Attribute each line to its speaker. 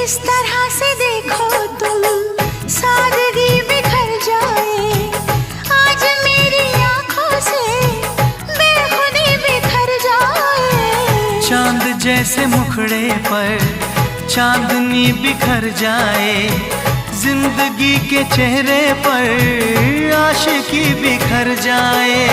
Speaker 1: इस तरह से देखो तुम, सादगी बिखर जाए। आज मेरी आंखों से बेखुदी बिखर जाए।
Speaker 2: चांद जैसे मुखड़े पर चांदनी बिखर जाए। जिंदगी के चेहरे पर आशिकी बिखर जाए।